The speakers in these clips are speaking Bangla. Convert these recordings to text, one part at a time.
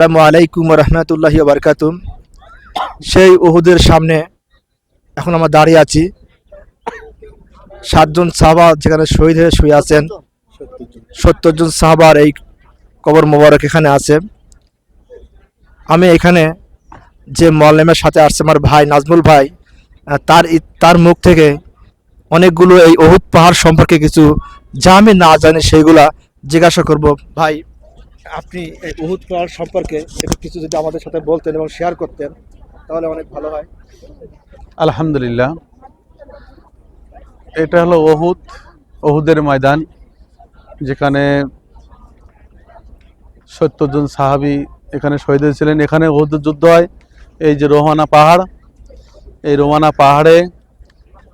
আসসালামু আলাইকুম রহমতুল্লাহি বারকাতুম। সেই উহুদের সামনে এখন আমরা দাঁড়িয়ে আছি। 7 জন সাহাবা যেখানে শহীদ হয়ে শুয়ে আছেন, 70 জন সাহাবার এই কবর মোবারক এখানে আছে। আমি এখানে যে মোয়াল্লেমের সাথে আসছে আমার ভাই নাজমুল ভাই, তার মুখ থেকে অনেকগুলো এই উহুদ পাহাড় সম্পর্কে কিছু যা আমি না জানি সেইগুলা জিজ্ঞাসা করব। ভাই, আপনি এই উহুদ পাহাড় সম্পর্কে একটু কিছু যদি আমাদের সাথে বলতেন এবং শেয়ার করতেন তাহলে অনেক ভালো হয়। আলহামদুলিল্লাহ, এটা হলো ওহুদের ময়দান, যেখানে 70 জন সাহাবী এখানে শহীদ হয়েছিলেন। এখানে ওহুদের যুদ্ধ হয়। এই যে রোহানা পাহাড়, এই রোহানা পাহাড়ে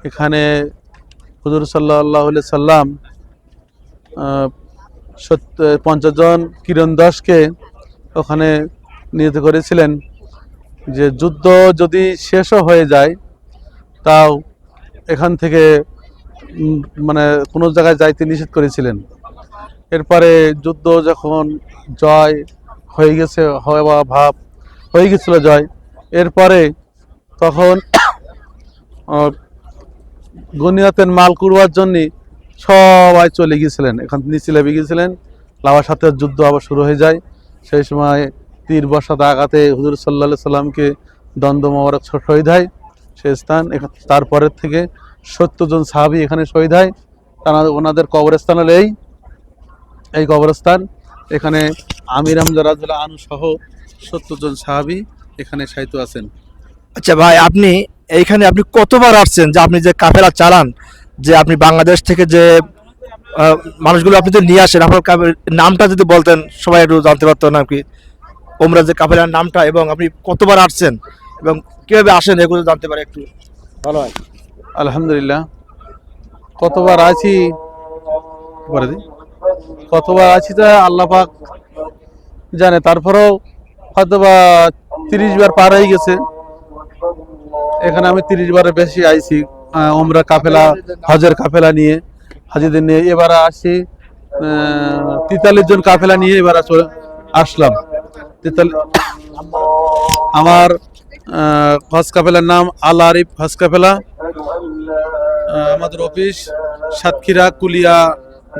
এখানে হুজুর সাল্লাল্লাহু আলাইহি সাল্লাম 50 জন তীরন্দাজকে ওখানে নিহত করেছিলেন। যে যুদ্ধ যদি শেষও হয়ে যায় তাও এখান থেকে মানে কোনো জায়গায় যাইতে নিষেধ করেছিলেন। এরপরে যুদ্ধ যখন জয় হয়ে গেছে, হওয়া ভাব হয়ে গেছিল জয়, এরপরে তখন গনিয়াতের মাল কুড়বার জন্যে সবাই চলে গিয়েছিলেন, এখান নিচে লেবে গিয়েছিলেন। লাবার সাথে যুদ্ধ আবার শুরু হয়ে যায়। সেই সময় তীর বর্ষাতে আঘাতে হুজুর সাল্লাল্লাহু আলাইহি সাল্লামকে দ্বন্দ্ব মোবারক শহীদ হয় সেই স্থান। তারপরের থেকে 70 জন সাহাবী এখানে শহীদ হয়। ওনাদের কবরস্থান হলো এই কবরস্থান। এখানে আমির হামজা রাদিয়াল্লাহু আনহু সহ 70 জন সাহাবী এখানে শায়িত আছেন। আচ্ছা ভাই, আপনি এইখানে কতবার আসছেন? যে আপনি যে কাফেলা চালান, যে আপনি বাংলাদেশ থেকে যে মানুষগুলো আপনি যে নিয়ে আসেন, আপনার নামটা যদি বলতেন সবাই একটু জানতে পারতো না কি ওমরা যে কাফেলার নামটা, এবং আপনি কতবার আসছেন এবং কিভাবে আসেন এগুলো জানতে পারে একটু ভালো হয়। আলহামদুলিল্লাহ, কতবার আছি তা আল্লাহ পাক জানে। তারপরেও হয়তোবা 30 বার পার হয়ে গেছে। এখানে আমি 30 বারের বেশি আইছি ওমরা কাফেলা, হজের কাফেলা নিয়ে, হাজিদের নিয়ে। এবার আসি 43 জন কাফেলা নিয়ে এবার আসলাম। আমার হজ কাফেলার নাম আল আরিফ হজ কাফেলা। আমাদের অফিস সাতক্ষীরা, কুলিয়া,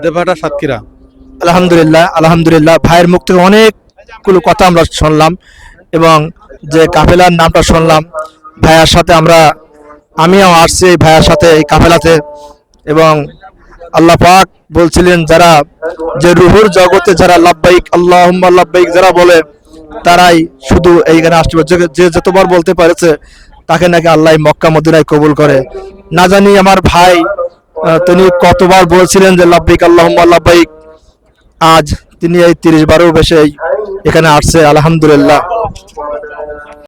দেবহাটা, সাতক্ষীরা। আলহামদুলিল্লাহ, আলহামদুলিল্লাহ। ভাইয়ের মুখ থেকে অনেকগুলো কথা আমরা শুনলাম এবং যে কাফেলার নামটা শুনলাম। ভাইয়ার সাথে আমিও আসছি এই ভাইয়ার সাথে এই কাফেলাতে, এবং আল্লাহ পাক বলছিলেন যারা যে রুহুর জগতে যারা লাব্বাইক আল্লাহুম্মা লাব্বাইক যারা বলে তারাই শুধু এইখানে আসতে পারে। যে যতবার বলতে পারেছে তাকে নাকি আল্লাহ মক্কা মদিনায় কবুল করে। না জানি আমার ভাই তিনি কতবার বলছিলেন যে লাব্বাইক আল্লাহুম্মা লাব্বাইক। আজ তিনি এই 30 বারেও বেশি এখানে আসছে। আলহামদুলিল্লাহ।